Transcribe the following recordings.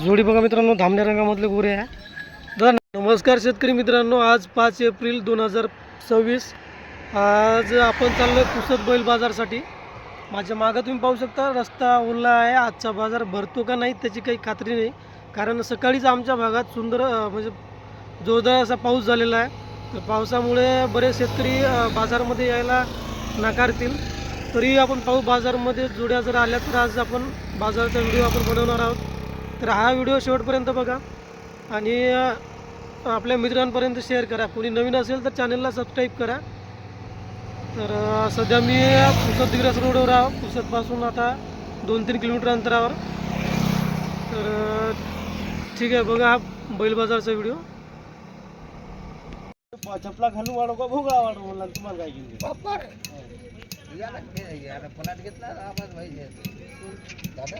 जोडी बघा मित्रांनो, धामण्या रंगामधले गोरे आहे. दादा नमस्कार शेतकरी मित्रांनो, आज 5 एप्रिल 2026. आज आपण चाललो पुसद बैल बाजारसाठी. माझ्या मागं तुम्ही पाहू शकता रस्ता ओला आहे. आजचा बाजार भरतो का नाही त्याची काही खात्री नाही, कारण सकाळीच आमच्या भागात सुंदर म्हणजे जोरदार असा पाऊस झालेला आहे. तर पावसामुळे बरेच शेतकरी बाजारमध्ये यायला नाकारतील. तरी आपण पाहू बाजारमध्ये जोड्या जर आल्या तर आज आपण बाजाराचा व्हिडिओ आपण बनवणार आहोत. तर हा व्हिडिओ शेवटपर्यंत बघा आणि आपल्या मित्रांपर्यंत शेअर करा. कोणी नवीन असेल तर चॅनलला सबस्क्राईब करा. तर सध्या मी पुसद दिग्रस रोडवर आहो, पुसदपासून आता 2-3 किलोमीटर अंतरावर. तर ठीक आहे, बघा हा बैल बाजारचा व्हिडिओ. चपला घालून वाढव का भोगळा वाढव म्हणला तुम्हाला काय घेऊन पलाट घेतला आवाज पाहिजे दादा.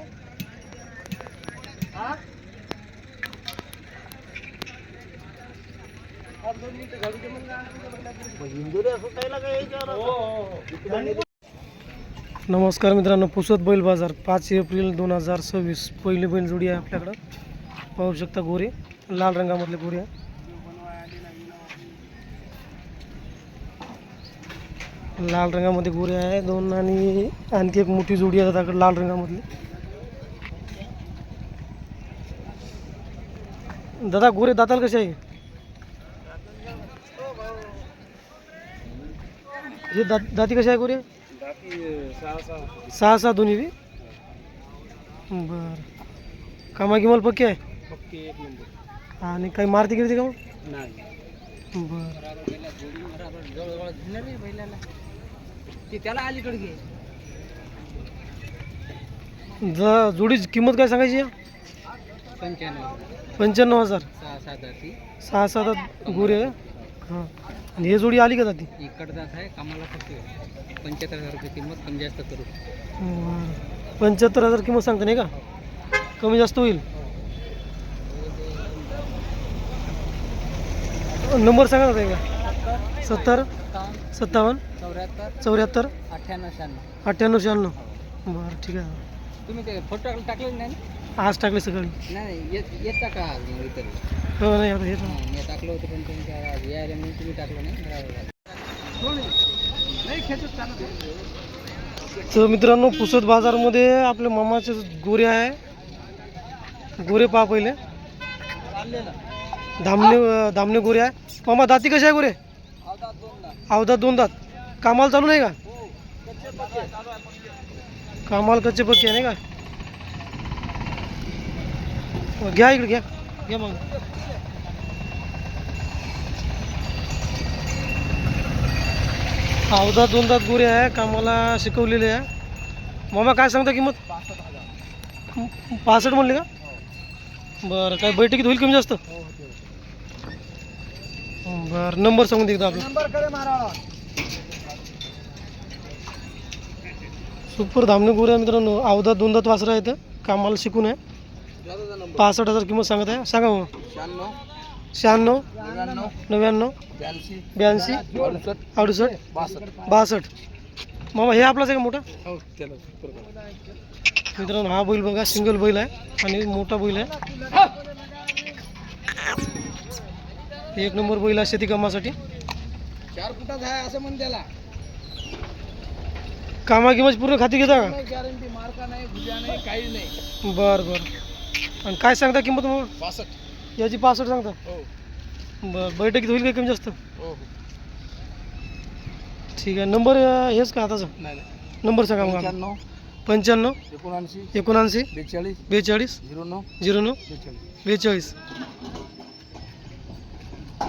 नमस्कार मित्रांनो, पुसद बैल बाजार 5 एप्रिल 2026. पहिली बैल जोडी आहे आपल्याकडं. पाहू शकता गोरे, लाल रंगामधले गोरे आहे. लाल रंगामध्ये गोरे आहे दोन आणि आणखी एक मोठी जोडी आहे त्याकडे लाल रंगामधली. दादा गोरे दाताल कसे आहे हे? दाती कसे आहे गोरे? 6-6 दोन्ही बी. बरं, कामा गिमाल पक्की आहे आणि काही मारती गिरती का मग? बरं, त्याला अलीकडे घे. जोडीची किंमत काय सांगायची? 95,000. 6-7 गोरे आहे. हां, आणि हे जोडी आली का जाती? इकडचाच आहे, कामाला फक्त 75,000 रुपये किंमत, कमी जास्त करू. 75,000 किंमत सांगता नाही का? कमी जास्त होईल. नंबर सांगा ना का? 70 57 74 98 96. बरं ठीक आहे. तुम्ही ते फोटो टाकले नाही? आज टाकले सकाळी. नाही येत टाका इतर. हो नाही आता हे मी टाकलं होतं पण तुमच्या यायला म्हणून तुम्ही टाकलं नाही. तर मित्रांनो, पुसद बाजारमध्ये आपल्या मामाचे गोरे आहे. गोरे पहा पहिले. धामणे गोरे आहे. मामा दाती कसे आहे गोरे? अवदात 2 दात. कामाला चालू नाही का? कामाला कच्चे पक्के आहे नाही का? घ्या इकडे, घ्या मग. अवदात 2 दात गोरे आहे, कामाला शिकवलेले आहे. मामा काय सांगता किंमत? 65 म्हणले का? बरं, काय बैठकीत होईल कमी जास्त? बरं, नंबर सांगून दे एकदा आपला. सुपर धामणे गोरे मित्रांनो. अवदात 2 दात वासरा आहेत, कामाला शिकून आहे. 65,000 किंमत सांगत आहे. सांगा मग. 96 99 82 68 62. मामा हे आपलाच आहे का मोठा? मित्रांनो हा बैल बघा, सिंगल बैल आहे आणि मोठा बैल आहे. 1 नंबर बैल आहे शेती कामासाठी. 4 फुटात आहे असं म्हण त्याला. कामा किंमत पूर्ण खाती घेता का? गॅरंटी, मार्का नाही, भुजा नाही, काही नाही. बरं. आणि काय सांगता किंमत मग? 65. याची 65 सांगता? हो. बरं, बैठकीत होईल का कमी जास्त? हो. ठीक आहे. नंबर हेच का आताचा? नाही. नंबर सांगा मग. 95 79 42 09 42.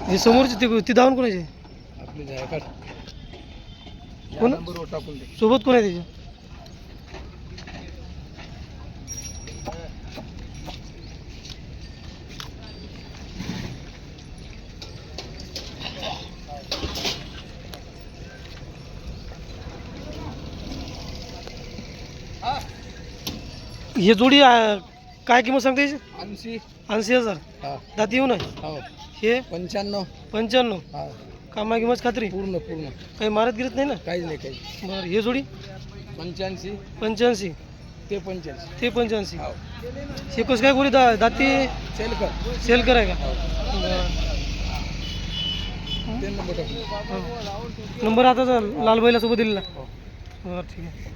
हे समोरची ती धावून कोणाची? आपली जायकाड. कोण सोबत कोण आहे त्याच्या? हे जोडी काय किंमत सांगते याची? 80. 80,000. दाती येऊ ना? हो. हे 95. 95. कामा गिमाच खात्री पूर्ण पूर्ण काही मारत गिरत नाही ना? काहीच नाही काही. बरं हे जोडी 85 85 ते 85. ते 85 हो. हे कसं काय गोळी दाती सेल कर. सेल कराय का? हो. बरं. 3 नंबर टाकू. हो. नंबर आता लाल बैलासोबत दिलेला. हो. बरं ठीक आहे.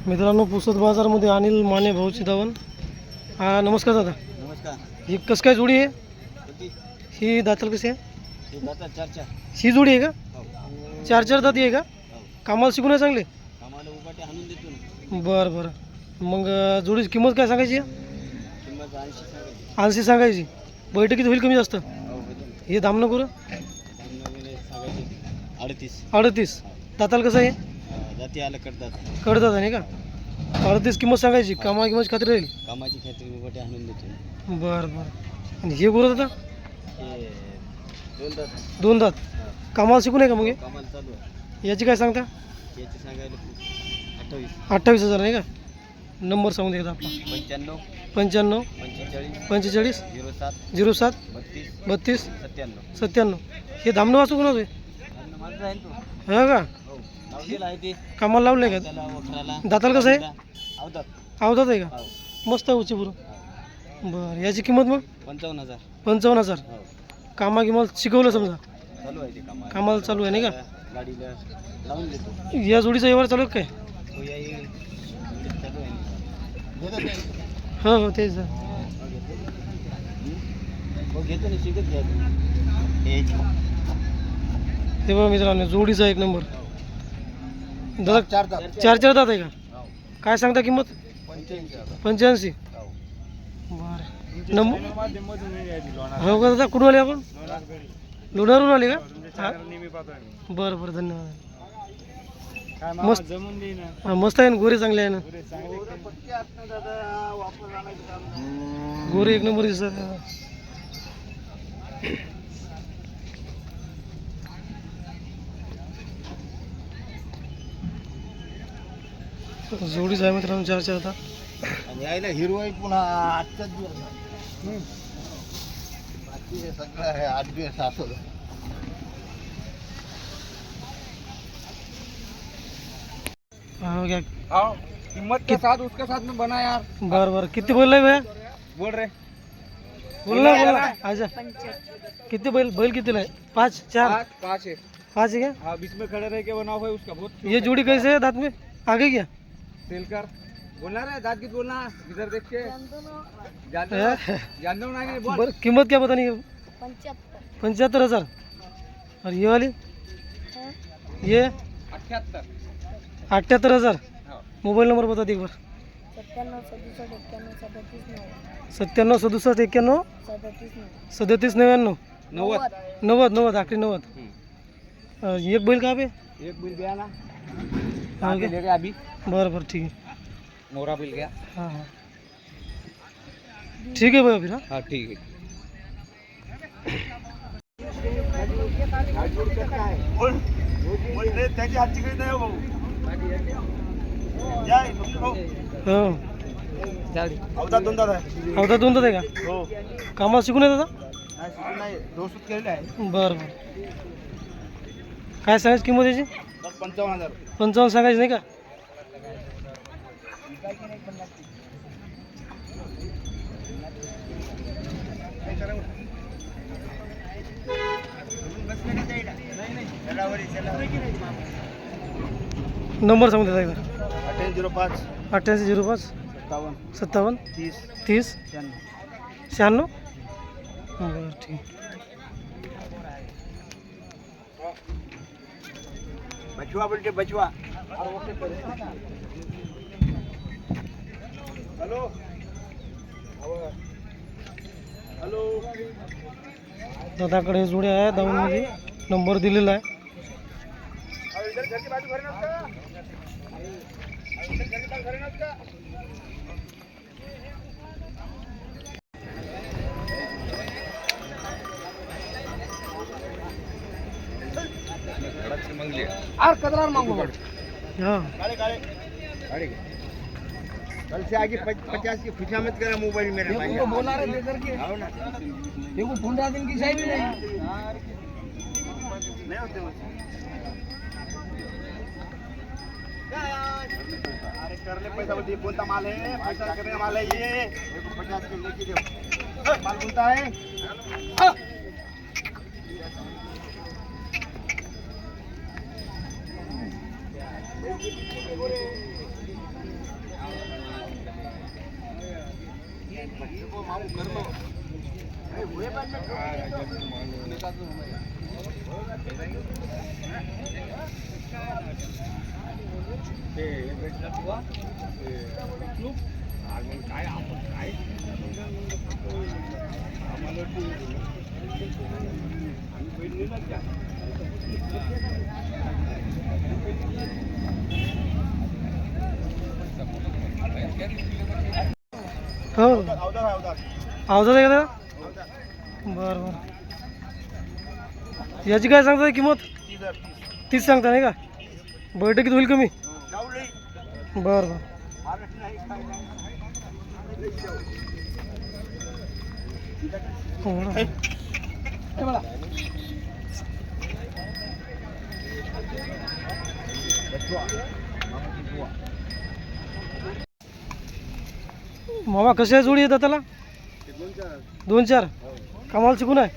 मित्रांनो पुसद बाजारमध्ये अनिल माने भाऊची दावण. हा नमस्कार दादा. नमस्कार. ही कसं काय जोडी आहे? किती? ही दाताल कशी आहे? हे दातात 4-4. ही जोडी आहे का? हो. 4 दाती आहे का? हो. कामाला शिकून आहे चांगले? आम्हाला उभाटे आणून देतो ना. बरं बरं. मग जोडीची किंमत काय सांगायची आहे? किंमत 80 सांगायची. 80 सांगायची. बैठकीत होईल कमी जास्त? हो होतं. हे दामनं करू नवीन सांगायचे 38. 38 दाताल कसं आहे? जाती आलं करतात. कडतात नाही का? 38 किंमत सांगायची. कामा किंमत खात्री राहील. कामाची खात्री उभाटे आणून देतो. बरं बरं. आणि हे गुरु दादा हे 2 दात. 2 दात कामाला शिकून आहे का मग हे? कामाला चालू आहे. याची काय सांगता? याची सांगायला 28. 28,000 नाही का? नंबर सांगून द्या आपला. 95 95 45 45 07 07 32 32 97. 97. हे धामणं वाचू कोणाचं आहे? माझं आहे तो. हा का? हो. लावलेला आहे ते. कामाला लावलं आहे त्याला वखराला. का? दाताल कसं आहे? अवधात. आवतात आहे का? हो. मस्त आहे उची पुरं. बरं याची किंमत मग? 55,000. 55,000. हो. कामा किंमत शिकवलं समजा. चालू आहे ते कामाला. कामाला चालू आहे नाही का? गाडीला लावून देतो. या जोडीचा व्यवहार चालू आहे काय? हो या येईल. चालू आहे ना. हो हो तेच आहे. हो घेतो ना शिकत घ्या. हे ते बघा मित्रांनो जोडीचा एक नंबर. दादा 4 दात. 4 दात आहे का? हो. काय सांगता किंमत? 85,000. 85. हो. बरं नंबर हो का दादा कुठून आले आपण? लोणारहून आले का? हा. बरं बरं धन्यवाद. मस्त हा, मस्त आहे ना गोरे चांगले आहे ना. गोरे एक नंबर दिसत. जोडीच आहे मित्रांनो 4 आता. आणि यायला हिरो आहे पुन्हा आजचाच दिवस आहे. बाकी हे सगळं आहे 8 दिवस असं. हो घ्या. हाँ हिम्मत के साथ उसके साथ में बना यार. बरं बरं किती बैल आहे भैया? बोल रहे. बोल ना आजा. किती बैल कितीला आहे? 5 4 5 है. 5 है क्या? हाँ बीच में खड़े रह के बना हुआ है उसका बहुत. ये जोड़ी कैसे है दांत में? आगे क्या? सेल कर. बोलना रे दाद गीत बोलना इधर देख के. जान दो ना बोल. बरं किंमत क्या बतानी? 75,000. और ये वाली ये 78. 78,000. हाँ. मोबाइल नंबर बता दे एक बार. 97 67 91 37 99 90 आखिरी 90. एक बैल कहाँ पे? एक बिल गया ना. हाँ ले क्या? गया अभी. बरं बरं ठीक है. मोरा बिल गया. हाँ हाँ ठीक है भैया फिर. हाँ हाँ ठीक है. त्याची हातची काही नाही भाऊ. हो अवधा 2 दात आहे. अवधा 2 दात आहे का? हो. कामाला शिकून आहे दादा? नाही दोस्त केलेला आहे. बरं बरं. काय सांगायची किंमत याची? 55,000. 55 सांगायची नाही का? नंबर सांगू द्या एकदा. 8805 8805 57 30 30 96. 96. बरं ठीक. बचवा बोलते बचवा. Hello hello. दादाकडे जोड्या आहे दावणमध्ये. नंबर दिलेला आहे. आर कदरार मागू. हां गाडी कल से आगे 50 की खुशामद करा मोबाइल मेरे भाई बोला रहे लेकर के आओ ना देखो 15 दिन की सही भी नहीं होते अरे कर ले पैसा बोलते बोलता माल है पैसा करने माल है ये देखो 50 के लेके दो माल बोलता है हो अवजार आहे का बरं बरं याची काय सांगता किंमत 30 सांगता नाही का बैठकीत होईल कमी बरं बरं मामा कशा आहे जोडी येतात त्याला 2-4 कामाला शिकून आहे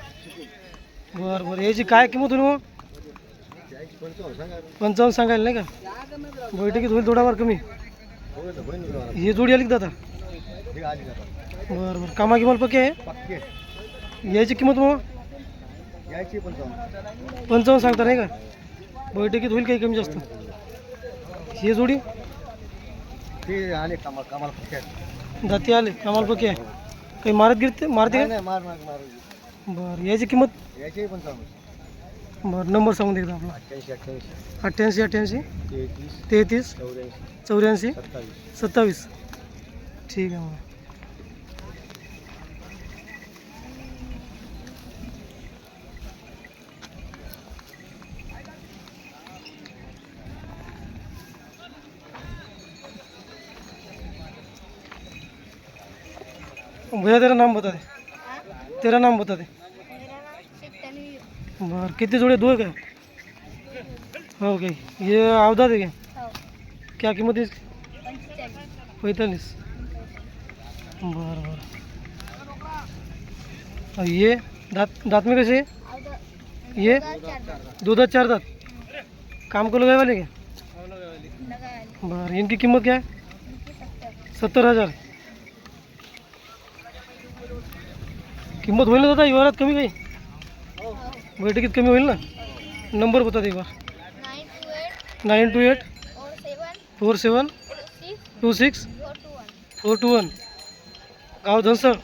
बरं बरं याची काय किंमत होईल मग 55 सांगायला नाही का बैठकीत होईल थोडाफार कमी ही जोडी आली का दादा बरं बरं कामा किंमत पक्की आहे याची किंमत मग 55 सांगता नाही का बैठकीत होईल काही कमी जास्त ही जोडी दाती आले कामाला पक्की आहे काही मारते का बरं याची किंमत बरं नंबर सांगून दे आपला 88 33 84 27 ठीक आहे मग भैया तेरा नाम बता दे तेरा नाम बता दे बरं किती जोड़े 2 क्या हो गई ये आवदा दे क्या कीमत है 45 बरं बरं और ये दांत में कैसे ये 2 दांत 4 दांत काम को लगाए वाले क्या बरं इनकी कीमत क्या है 70,000 किंमत होईल ना दादा व्यवहारात कमी काही बैठकीत कमी होईल ना नंबर बता दे एक बार 928 47 26 421 गाव धनसर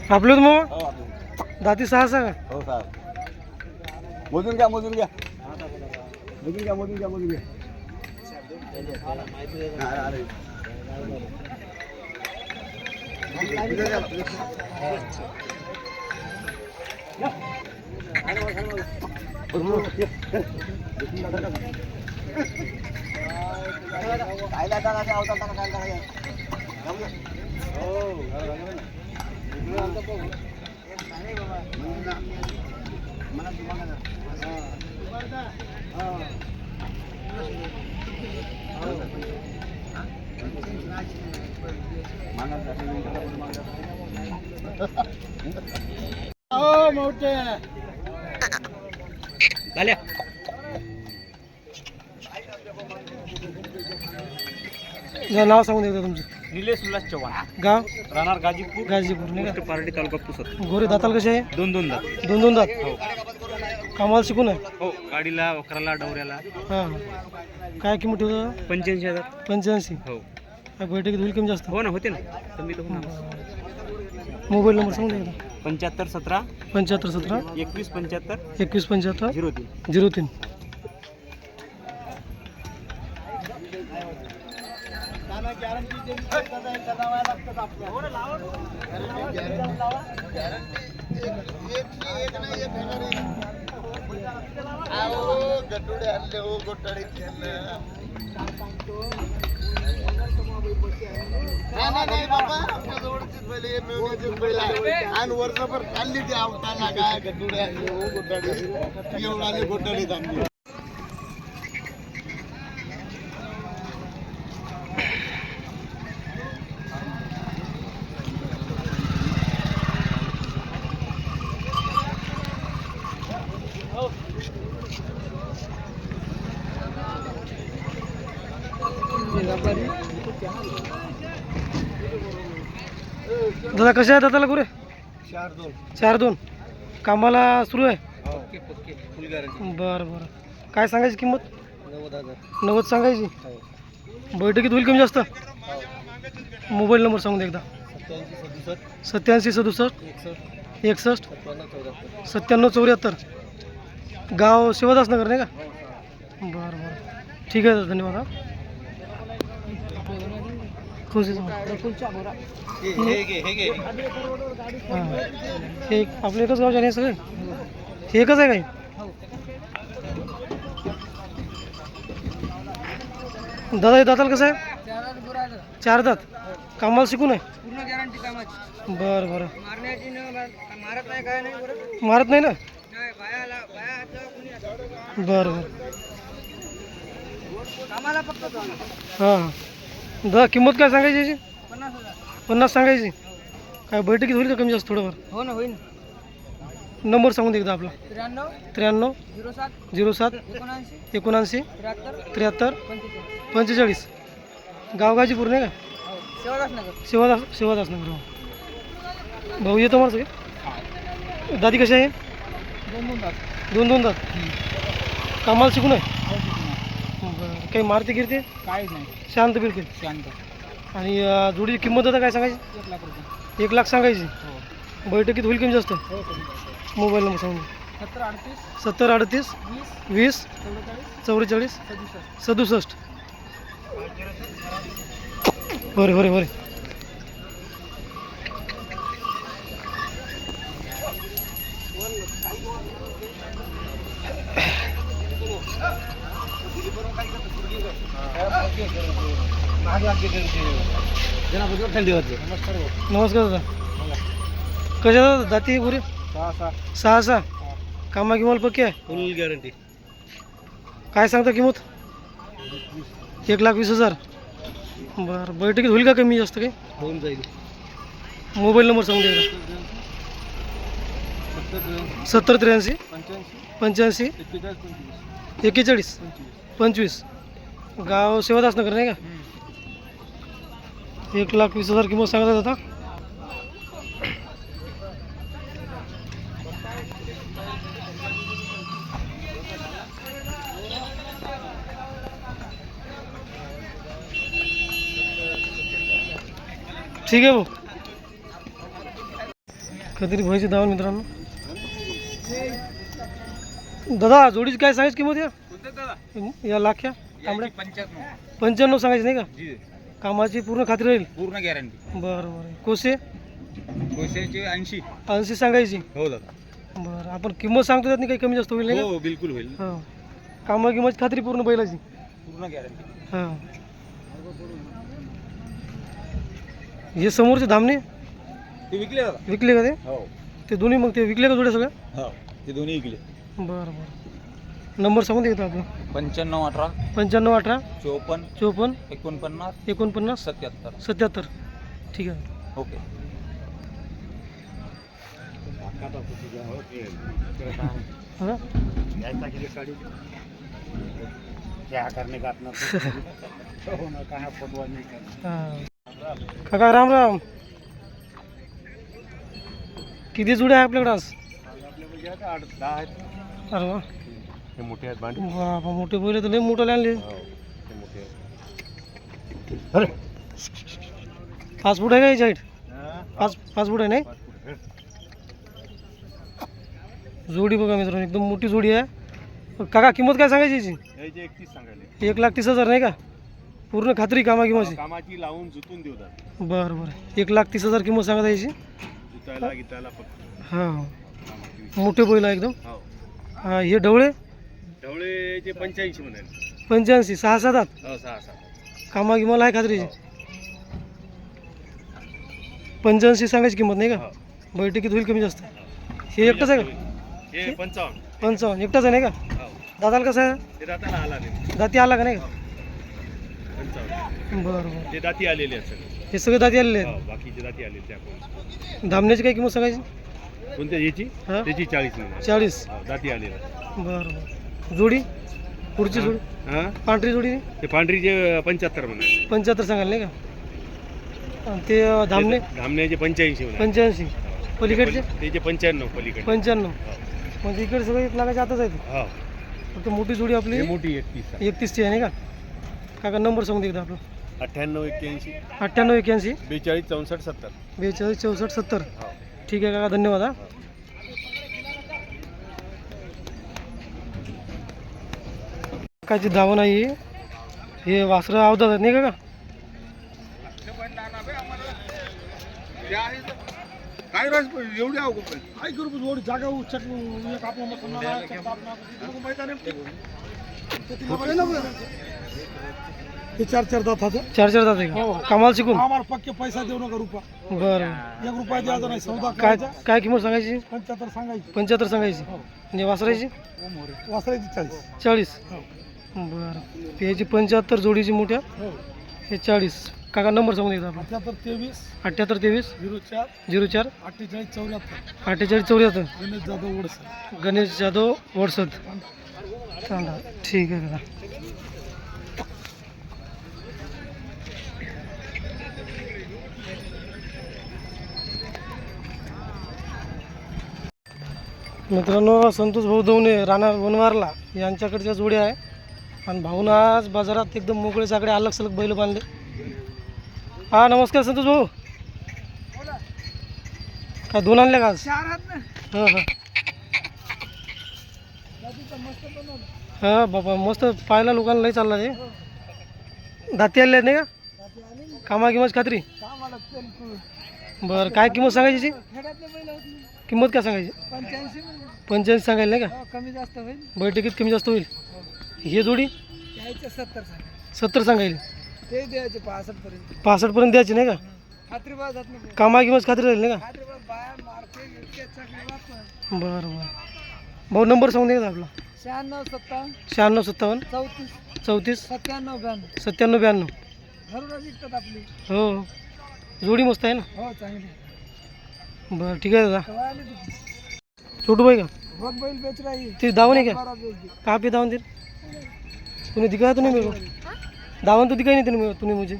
आपलं मग दाती 6 सांगा हो साहेब मोजून घ्या नाव सांगून एकदा तुमचं निलेश उल्हास चव्हाण गाव राहणार गाजीपूर नाही का पारडी तालुका पुसद गोरे दाताल कसे आहे 2 दात 2 दात कामाला शिकून आहे हो गाडीला वखराला डवऱ्याला हां काय किंमत ठेवतो 85,000 85 हो काय बैठकीत होईल कमी जास्त? हो ना, होते ना, कमी तर होणार. मोबाईल नंबर सांगू द्या 75 17 75 17 21 75 21 75 03. 03. गड्डुडे आणले हो गोटाळी नाही बाबा, आपल्या जवळचीच बैल आहे, मिळवण्याचीच बैल आहे. आणि वर्षभर चालली ती आवताना काय गड्डुडे आणले हो गोटाळी, एवढा आले गोटाळीत आणली. दादा कशा आहे दादाला गुरे? 4-2. 4-2. कामाला सुरू आहे? फुल गॅरंटी. बरं बरं. काय सांगायची किंमत? 90,000. 90 सांगायची. बैठकीत होईल कमी जास्त? मोबाईल नंबर सांगून द्या एकदा. 87 87 67 61 97 94 गाव शिवदासनगर नाही का? बरं बरं, ठीक आहे दादा, धन्यवाद. हां, हे आपलं एकच गावचे आहे सगळे? हे एकच आहे काय? दादा हे दाताला कसं आहे? 4 दात. कामाला शिकून आहे? पूर्ण गॅरंटी कामाची. बरं बरं. मारण्याची मारत नाही, काय नाही, बरं मारत नाही ना? नाही. बाया हातावर कोणी असं. बरं बरं. कामाला फक्त तो. हां दादा किंमत काय सांगायची याची? 50,000. 50 सांगायची. काय बैठकीत होईल का कमी जास्त थोडंफार? हो ना, होईल. नंबर सांगून दे एकदा आपला. 93 93 07 07 79 79 73 73 45. 45. गाव गाजीपूर नाही का? शिवदासनगर. शिवदासनगर. हो भाऊ येतो मला सगळे. दादी कशी आहे? 2 दात. कामाला शिकून आहे? बरं. काही मारते गिरते? काहीच नाही, शांत बिलकुल. शांत. आणि जोडीची किंमत आता काय सांगायची? 1 लाख रुपये. 1 लाख सांगायची. बैठकीत होईल कमी जास्त? हो, मोबाईल नंबर सांगून. 70 38 70 38 20 44 67. बरे बरे बरे. नमस्कार दादा. कशा दादा दाती गुरे? 6 कामा किंमत पक्की आहे? फुल गॅरंटी. काय सांगता किंमत? 1,20,000. बरं. बैठकीत होईल का कमी जास्त काही? होऊन जाईल. मोबाईल नंबर सांगून द्या. 70 83 85 41 25. गाव शिवदासनगर नाही का? 1,20,000 किंमत सांगतात आता. ठीक आहे भाऊ. कधीतरी व्हायची धावून मित्रांनो. दादा जोडीची काय सांगायची किंमत या लाख्या तांबड्या? 95 सांगायची नाही का? कामाची पूर्ण खात्री राहील? पूर्ण गॅरंटी. बरं बरं. कोसे? पैशाची 80. 80 सांगायची. हो दादा. बरं. आपण किंमत सांगतो त्यात काही कमी जास्त होईल नाही का? हो बिलकुल होईल. हां. कामा किंमत खात्री पूर्ण बैलाची? पूर्ण गॅरंटी. हां. हे समोरचे धामणे ते विकले दादा. विकले का ते? हो ते दोन्ही मग ते विकले का जोड्या सगळ्या? हो, ते दोन्ही विकले. बरं बरं. नंबर सांगून देतो आपला. 95 18 95 18 54 54 49 49 77. 77. ठीक आहे. ओके. हां हां. काका राम राम. किती जुड्या आहे आपल्याकडे आज? अरे वा. मोठे आहेत भांडी. बाबा मोठे बैल तर लय मोठे आणले. अरे 5 फूट आहे का याची हाईट? 5 फूट आहे नाही? जोडी बघा मित्रांनो, एकदम मोठी जोडी आहे. काका किंमत काय सांगायची याची? 31 सांगायले. 1,30,000 नाही का? पूर्ण खात्री कामाची? कामाची लावून जुतून देऊतात. बरं बरं, 1,30,000 किंमत सांगत याची. जुतायला गितायला फक्त हा, मोठे बैल आहे एकदम. हो. हा, हे ढवळे ढवळेचे 85 म्हणाले. 85, 6-7 दात. हो 6-7. कामा गिमाला आहे खात्रीची? 85 सांगायची किंमत नाही का? हो. बैठकीत होईल कमी जास्त. हे एकटाच आहे का? हे 55. 55 एकटाच आहे नाही का? हो. दादाला कसं आहे? ते दाताला आला नाही. दाती आला का नाही का? 55. बरं बरं, ते दाती आलेले आहेत सगळे. हे सगळे दाती आलेले हो, बाकीचे दाती आलेले त्या कोण. आहेत. धामण्याची काय किंमत सांगायची? कोणत्या याची? हा? त्याची 40 म्हणाले. 40. हो, दाती आलेले आहेत. बरं बरं, जोडी पुढची जोडी हा, पांढरी जोडी ते पांढरीचे 75 म्हणाले. 75 सांगाल नाही का? आणि ते धामणे धामण्याचे 85 म्हणाले. 85. पलीकडचे त्याचे 95 पलीकडे. 95. हो. म्हणजे इकडे सगळे 1 लाखाच्या आतच आहेत. हो. फक्त मोठी जोडी आपली हे मोठी 31 आहे. 31ची आहे नाही का? काका नंबर सांगू दे एकदा आपलं. 98 81 98 81 42 64 70. 42 64 70. हो. ठीक आहे काका, धन्यवाद. हा, काकाची धावण आहे. हे वासरं आवतात आहेत नाही का? काय राज एवढी अवघड काय करू जोडी जागा चटणी एक आपला हे 4 दाताचं. 4 दात आहे हो. का? कामाला शिकून? आम्हाला पक्के पैसा देऊ नका रुपया, बरं. 1 रुपया द्यायचा नाही. सौदा काय करायचा. काय किंमत सांगायची? 75 सांगायची. 75 सांगायची. म्हणजे वासरायची वासरायची 40. 40. हो. बरं, याची 75, जोडीची मोठ्या हो. हे 40. काका नंबर सांगून देतो आपला. 73 78 23 04 04 48 74. 48 74. गणेश जाधव वडसर. गणेश जाधव वडसद. चांगला, ठीक आहे काका. मित्रांनो, संतोष भाऊ दवणे राहणार वनवारला यांच्याकडच्या जोड्या आहे. आणि भाऊन आज बाजारात एकदम मोकळे साकडे अलग सलग बैल बांधले. हा, नमस्कार संतोष भाऊ. काय 2 आणले का आज? चार हात ना. हां हां हां बाबा, मस्त पाहायला लोकांना लई चालला ते. दाती आले आहेत नाही का? कामा किंमत खात्री? बरं, काय किंमत सांगायची? किंमत काय सांगायची? 85 सांगायला नाही का? कमी जास्त होईल. बैठकीत कमी जास्त होईल. हे जोडी द्यायचे 70 सांगा. 70 सांगायला. ते द्यायचे 65 पर्यंत. 65 पर्यंत द्यायची नाही का? खात्री बाजात नाही. कामा किंमत खात्री राहील नाही का? खात्री बाया मारते इतके चांगले वापर. बरं बरं, भाऊ नंबर सांगून दे का आपला. 96 57 96 57 34 34 97 97 92. घरूनच विकतात आपली. हो, जोडी मस्त आहे ना? हो, चांगली. बरं, ठीक आहे दादा. कवा आली तू? छोटू भाई का? बहुत बैल बेच रही है. ते दावण है क्या? 12 बेच दी. कहाँ पे दावण थे? तूने दिखाया तो नहीं मेरे को? दावण तो दिखाई नहीं तूने मुझे.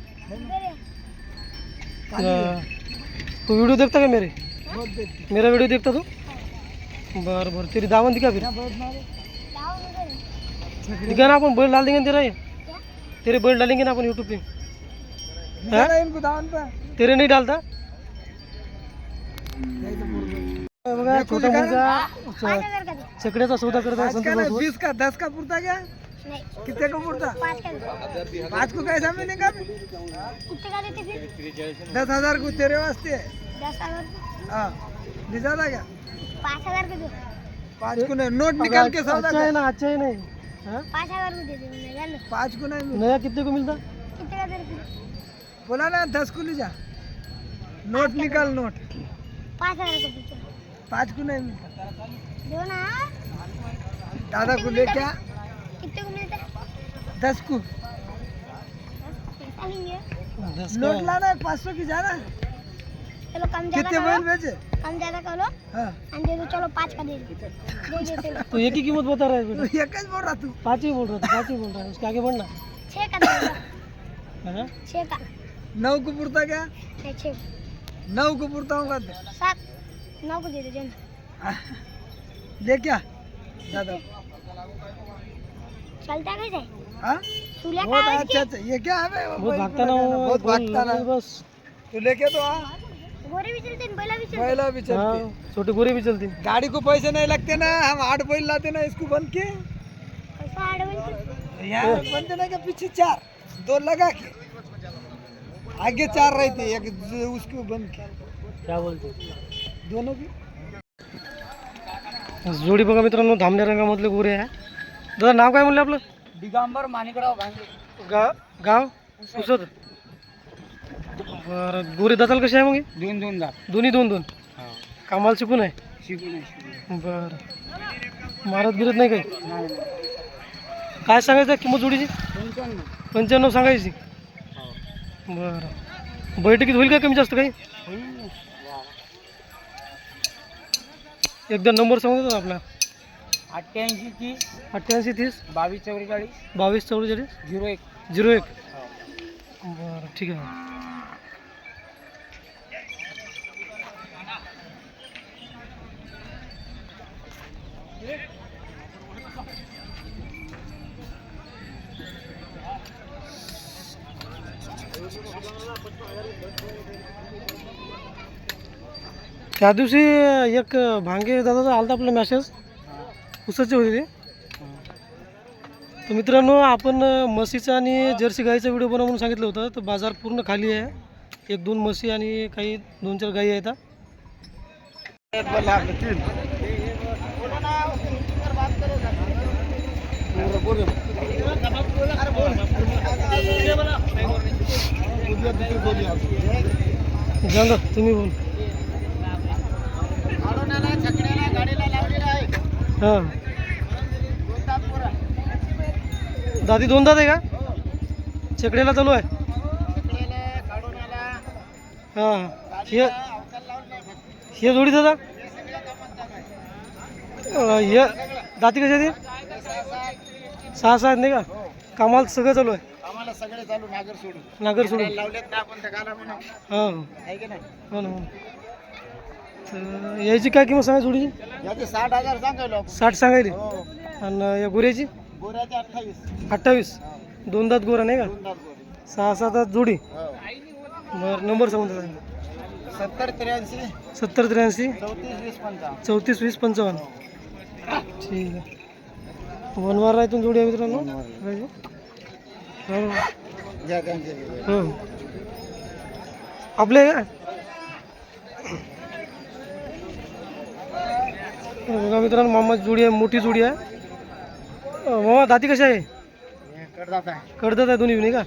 तू वीडियो देखता क्या मेरे? बहुत बेचती. मेरा वीडियो देखता तू? बरं बरं, तेरी दावण दिखा फिर. क्या बहुत मारे. दिखा ना, अपन बैल डाल देंगे तेरा ये. तेरे बैल डालेंगे ना अपन यूट्यूब पे. दिखा रहा है इनको दावन पे. तेरे नहीं डालता? द्यायचं पूर्ण. बघा, छोटा मुलगा चकड्याचा सौदा करत आहे आज का संतोष नहीं, भाऊ. 20 का 10 का पुरता क्या? कितने को पुरता? 5 को कैसा मिलेगा? 10,000 को तेरे वास्ते. हाँ, दिखा था क्या? 5 को नहीं, नोट निकाल के सौदा अच्छा है कर. ना, अच्छा है नहीं? हाँ? 5 को नहीं मिल. नया कितने को मिलता? बोला ना 10 को ले जा. नोट निकाल, नोट. 5 को नहीं मिलता. दादा को ले क्या? 10 को. 10 नोट का. लाना है 500 की जाना. चलो कम कितने ज्यादा बैल करो, बेचे? कम ज्यादा करो हाँ, और दे दो. चलो 5 का दे दो. दे देते लो. तो एक ही कीमत बता रहा है तो बेटा. ये कैसे बोल रहा तू? 5 ही बोल रहा था, 5 ही बोल रहा है. उसके आगे बढ़ना. 6 का दे दो. हाँ? 6 का. 9 को पुरता क्या? नहीं, 6. 9 को पुरता होगा. 7 9 को दे दो जन. ले क्या? दादा चलता कैसे? हाँ सुल्या बहुत काय अच्छा अच्छा ये क्या है बे? बहुत भागता ना बहुत भागता ना बस. तू लेके तो आ गोरे भी चलते न बैला भी चलते पहला भी हाँ चलते छोटे गोरे भी चलती. गाड़ी को पैसे नहीं लगते ना हम 8 बैल लाते ना इसको बन के पैसा एडवांस यहाँ बनते ना के पीछे 4 2 लगा के आगे 4 रहते एक उसको बन के क्या बोलते. दोनों भी जोडी बघा मित्रांनो धामण्या रंगामधले गोरे आहे. दादा नाव काय म्हणलं आपलं. दिगंबर माणिकराव भांगे गाव पुसद. बरं गोरे दाताल कसे आहे मग हे? 2 दात दोन्ही 2 कामाला शिकून आहे. शिकून बरं मारत गिरत नाही काही. काय सांगायचं किंमत जोडीची. 95 सांगायची. बरं बैठकीत होईल का कमी जास्त काही. एकदा नंबर सांगू देतो आपला. 88 30 88 30 22 44 22 44 01 01. बरं ठीक आहे. त्या दिवशी एक भांगे दादाचा आलता आपला मेसेज पुसाचे होते ते. तर मित्रांनो आपण म्हशीचा आणि जर्सी गाईचा व्हिडिओ बनवा म्हणून सांगितलं होतं. तर बाजार पूर्ण खाली आहे. 1-2 म्हशी आणि काही 2-4 गाई आहेत. जाऊ तुम्ही बोल. हां दादी 2 दात आहे का. छकड्याला चालू आहे. हां हे जोडी दादा हे दाती कशा ते 6-6 आहेत नाही का. कामाला सगळं चालू आहे. आम्हाला सगळे चालू नागर सोडून लावलेत ना आपण त्या गाला म्हणून हां आहे की नाही. हो ना हो ना. तर याची काय किंमत सांगा जोडीची. याचे 60,000 सांगायलो आपण. 60 सांगायली. हो आणि या गोऱ्याची गोऱ्याचे 28 28. 2 दात गोरा नाही का. 2 दात गोरे. 6-7 दात जोडी. हो बरं नंबर सांगून द्या. 70 83 70 83 34 20 55. 34 20 55. ठीक आहे. वनवार आहे जोडी आहे मित्रांनो. हो घ्या त्यांचे. हो आपले का. बघा मित्रांनो मामाची जोडी आहे. मोठी जोडी आहे. मामा दाती कशी आहे. कडदात आहे. कडदात आहे दोन्ही नाही का.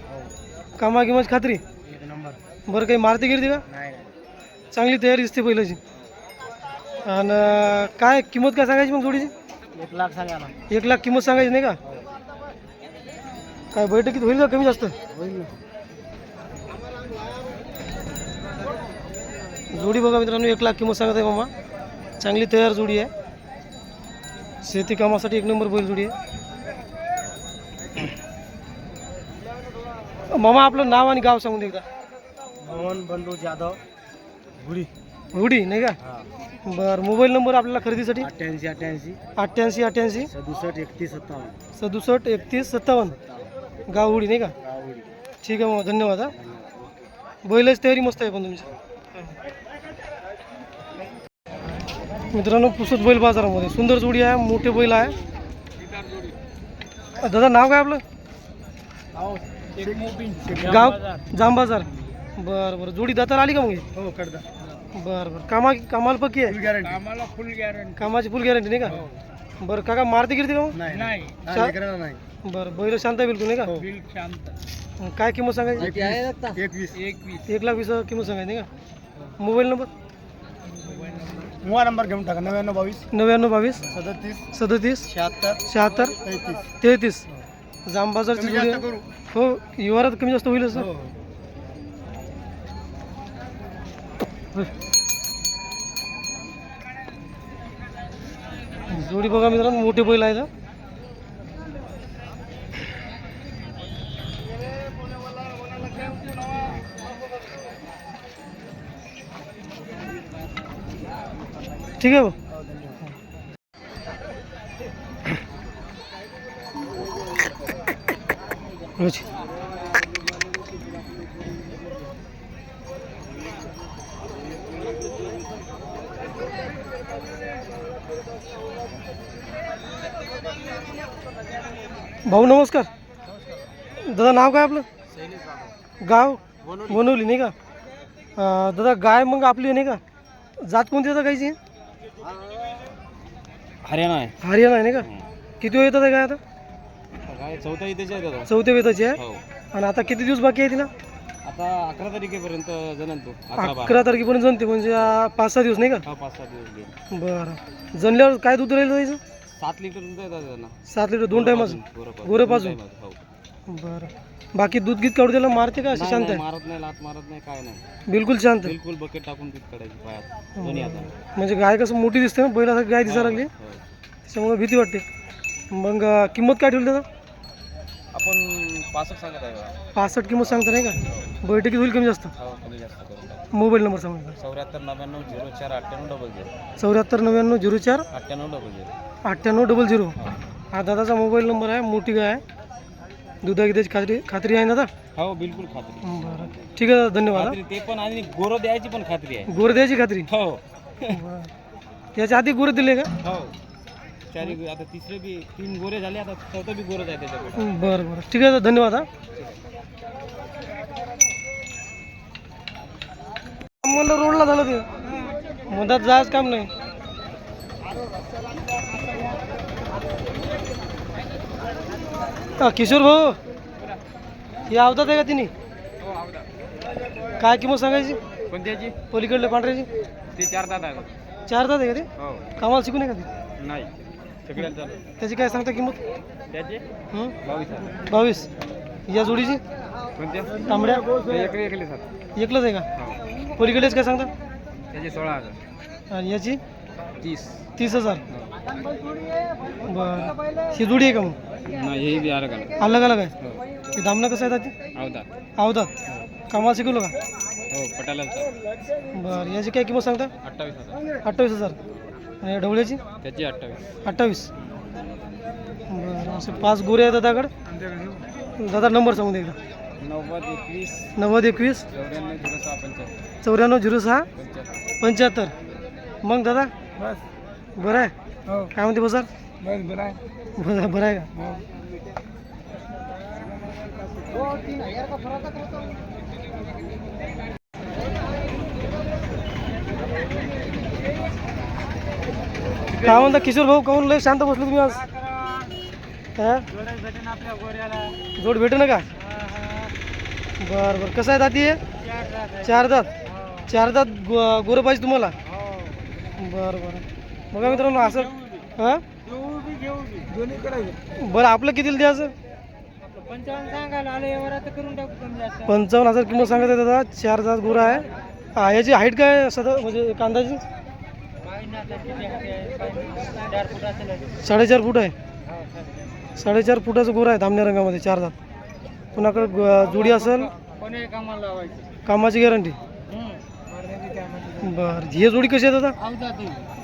कामा किंमत खात्री. 1 नंबर. बरं काही मारती गिरती का. नाही चांगली तयारी दिसते पहिल्याची. आणि काय किंमत काय सांगायची मग जोडीची. 1 लाख सांगा ना. 1 लाख किंमत सांगायची नाही का. काय बैठकीत होईल का कमी जास्त. होईल. जोडी बघा मित्रांनो 1 लाख किंमत सांगत आहे मामा. चांगली तयार जोडी आहे. शेती कामासाठी 1 नंबर बैल जोडी आहे. मामा आपलं नाव आणि गाव सांगून दे एकदा. मोहन बंडू जाधव गुडी. हुडी नाही का. बरं मोबाईल नंबर आपल्याला खरेदीसाठी 88 88 88 67 31 57. 67 31 57. गाव हुडी नाही का. ठीक आहे मामा धन्यवाद. हा बैलाची तयारी मस्त आहे पण तुमची. मित्रांनो पुसद बैल बाजारामध्ये सुंदर जोडी आहे. मोठे बैल आहे. दादा नाव काय आपलं. गाव जामबाजार. बरं बरं जोडी दातार आली का मग. हो कडदा. बरं बरं कामाला पक्की आहे. आम्हाला फुल गॅरंटी. कामाची फुल गॅरंटी नाही का. बरं काका मारती गिरती का मग. नाही नाही नाही. बरं बैल शांत आहे बिलकुल नाही का. बिल शांत. काय किंमत सांगायची. 21 1 लाख 20 किंमत सांगायची नाही का. मोबाईल नंबर मोबाईल नंबर घेऊन टाका 99 99 22 37 37 76 76 33. 33. जामबाजारची कमी जोडी जास्त आहे. करू. हो व्यवहारात कमी जास्त होईलच ना. हो. जोडी बघा मित्रांनो मोठे बैल आहेत. ठीक आहे भाऊ. अच्छा. भाऊ नमस्कार. दादा नाव काय आपलं? गाव बनवली नाही का? दादा गाय मग आपली नाही का? जात कोणती दादा गायची? हरियाणा आहे. हरियाणा आहे नाही का? किती वेळ येतात गाय आता? काय चौथा इथेच आहे दादा. चौथ्या वेताची आहे. हो. आणि आता किती दिवस बाकी आहे तिला? आता 11 तारखेपर्यंत जणन तो. 11 तारखेपर्यंत जनते म्हणजे 5-6 दिवस नाही का? 5-7 दिवस गेले. बरं. जनल्यावर काय दूध राहिलं त्याचं? 7 लिटर दूध आहे दादा त्यांना. 7 लिटर 2 टायमाचं. गोरेपासून. हो. बरं. बाकी दूध गीत काढू त्याला मारते का? अशी शांत नाही, आहे? मारत नाही, लात मारत नाही, काय नाही. बिलकुल शांत आहे. बिलकुल बकेट टाकून दूध काढायची पायात दोन्ही हाताने. म्हणजे गाय कसं मोठी दिसते ना, बैलासारखी गाय दिसायला लागली, हो. त्याच्यामुळे भीती वाटते. मग किंमत काय ठेवली दादा? आपण 65 सांगत आहे बघा. 65 किंमत सांगता नाही का? बैठकीत होईल कमी जास्त? हो, कमी जास्त करून टाकू. मोबाईल नंबर सांगा. 74 99 04 98 00 74 99 04 98 00. 9800. हा दादाचा मोबाईल नंबर आहे. मोठी गाय आहे, दुधागिताची खात्री आहे ना दादा? हो, बिलकुल खात्री. बरं ठीक आहे दादा, धन्यवाद. खात्री ते पण आणि गोरं द्यायची पण खात्री आहे. गोर द्यायची खात्री? हो. बरं. याच्या आधी गोर दिले का? हो, चारी आता तिसरे बी 3 गोरे झाले, आता चौथं बी गोरं आहे त्याच्याकडे. बरं बरं ठीक आहे दादा, धन्यवाद. हा मला रोडला झालं ते, मधात जायचं काम नाही. किशोर भाऊ, हे आवतात आहे का तिने? काय किंमत सांगायची? कोणत्याची? पलीकडल्या पांढऱ्याची? ते 4 दात आहे. 4 दात आहे का ते? हो. कामाला शिकून आहे का ते? नाही, सगळ्यात चालू. त्याची काय सांगता किंमत? त्याचे 22. 22. या जोडीची कोणत्या? तांबड्या एकले 7. एकलंच आहे का? पलीकडेच काय सांगता? त्याचे 16,000. आणि याची 30,000. 30,000. बरं. ही जोडी आहे का मग? नाही, हे बी अलग अलग. अलग अलग आहे. ते दामना कसं आहे ती? अवधात. आवतात. कामाला शिकवलं का? हो, पटायला चालू. बरं. याची काय किंमत सांगता? 28,000. 28,000. आणि ढवळ्याची? त्याची 28. 28. बरं. असे 5 गोरे आहेत दादाकडे. दादा नंबर सांगून दे एकदा. 90 21 90 21 94 06 94 06 75. मग दादा बस बरं आहे? हो काय म्हणते बसार? बस बरं आहे. बरं आहे का? हो. काय म्हणता किशोर भाऊ, काहून लय शांत बसलो तुम्ही आज? हा? जोड भेटे ना का? बरं बरं. कसं आहे दाती हे? 4 दात. 4 दात गोरं पाहिजे तुम्हाला? बरं बरं. बघा मित्रांनो असं. हां दोन्ही करायचे. बरं, आपलं कितीला द्यायचं? 55 सांगायला आले, एवढा तर करून टाकू कमी जास्त. 55,000 किंमत सांगत आहे दादा. 4 दात गोरा आहे. याची हाईट काय सदा म्हणजे कांदाची? 4.5 फूट आहे. 4.5 फुटाचं गोरा आहे, तांबड्या रंगामध्ये, 4 दात. कुणाकडे जोडी असेल कोणी कामाला लावायचं. कामाची गॅरंटी? बरं. ही जोडी कशी आहे दादा?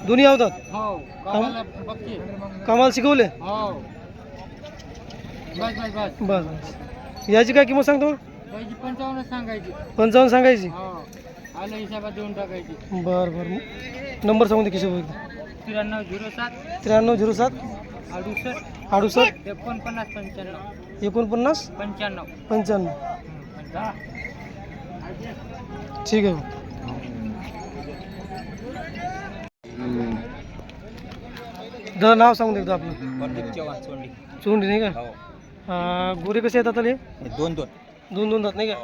दोन्ही आवतात. हो कामाला बघते. कामाला शिकवले? हो बस बस बस. बस बस. याची काय किंमत सांगतो मग? 55 सांगायची. 55 सांगायची? हो आलं हिशोबात देऊन टाकायची. बरं बरं. नंबर सांगून दे किशोर भाऊ एकदा. 9307 9307 68 68 49 95 49 95. 95. ठीक आहे. दादा नाव सांगून दे एकदा आपलं. प्रदीप चव्हाण सोंडी. चोंडी नाही का? हो. गोरे कसे येतात आले? 2-2. 2-2 दात नाही का?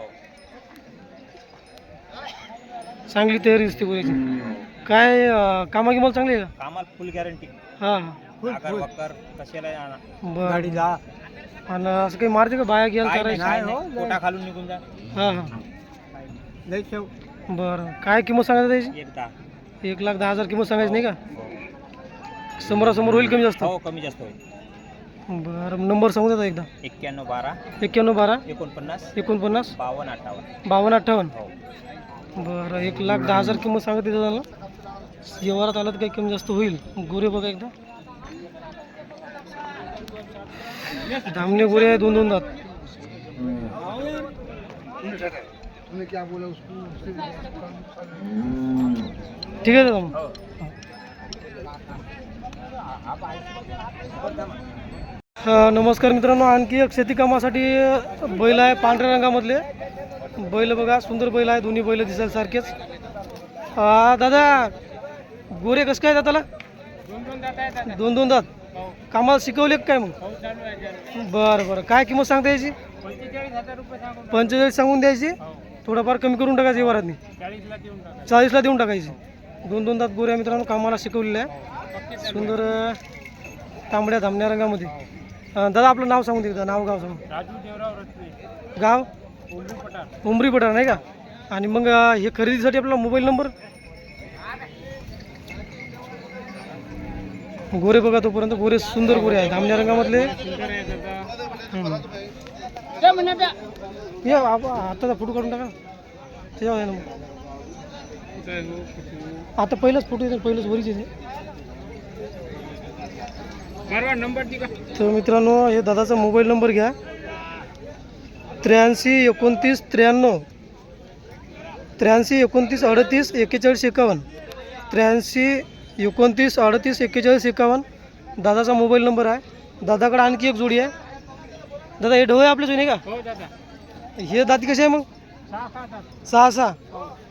चांगली तयारी दिसते गोऱ्याची. काय कामा गिमाला चांगली आहे का? कामाला फुल गॅरंटी. हां हां. आकार वकार कशाला आणा. बरं. गाडीला आणि असं काही मारते का बाया घ्यायला काय करायची? नाही, पोटा खालून निघून जा. हां हां. लई ठेव. बरं. काय किंमत सांगायचं त्याची? 1,10,000 किंमत सांगायची नाही का? समोरासमोर होईल कमी जास्त? हो, कमी जास्त होईल. बरं. नंबर सांगू देता एकदा. 91 12 91 12 49 49 52 58. 52 58. हो. बरं. 1,10,000 किंमत सांगते दादा. व्यवहारात आलं तर काही कमी जास्त होईल. गोरे बघा एकदा. धामणे गोरे आहे, 2-2 दात. ठीक आहे दादा मग. नमस्कार मित्रांनो, आणखी एक शेती कामासाठी बैल आहे पांढऱ्या रंगामधले. बैल बघा, सुंदर बैल आहे, दोन्ही बैल दिसायला सारखेच. दादा गोरे कसं काय दाताला? दोन दोन दात. कामाला शिकवले का काय मग? बरं बरं, काय किंमत सांगता याची? 45 सांगून द्यायची. थोडंफार कमी करून टाकायची व्यवहारातनी. 40ला देऊन टाकायची. दोन दोन दात गोऱ्या मित्रांनो, कामाला शिकवलेलं आहे. सुंदर तांबड्या धामण्या रंगामध्ये. दादा आपलं नाव सांगून दे, नाव गाव सांगून. गाव उमरी पठार नाही का? आणि मग हे खरेदीसाठी आपला मोबाईल नंबर. गोरे बघा, तोपर्यंत गोरे सुंदर गोरे आहेत धामण्या रंगामधले. ये आताचा फोटो काढून टाका त्याच्यावर आहे ना मग. आता पहिलाच फोटो येतो, पहिलंच वरीच येते. तर मित्रांनो, हे दादाचा मोबाईल नंबर घ्या. 83 29 93 83 29 38 41 51. 83 29 38 41 51 दादाचा मोबाईल नंबर आहे. दादाकडे आणखी एक जोडी आहे. दादा हे ढोळे आपल्याच नाही का? हे दाती कसे आहे मग? 6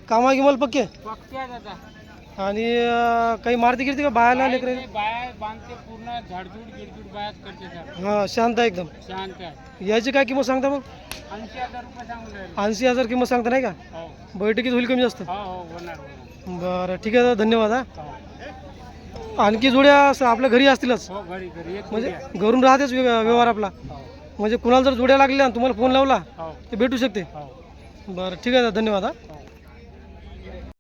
कामा गिमाल पक्के. आणि काही मारती गिरती का बायाला लेकरे? हां, शांत आहे एकदम. याची काय किंमत सांगता मग? 80,000 किंमत सांगता नाही का? बैठकीत होईल कमी जास्त. बरं ठीक आहे दादा, धन्यवाद. हा, आणखी जोड्या आपल्या घरी असतीलच म्हणजे घरून राहतेच व्यवहार आपला. म्हणजे कुणाला जर जोड्या लागल्या तुम्हाला फोन लावला ते भेटू शकते. बरं ठीक आहे दादा, धन्यवाद. हा.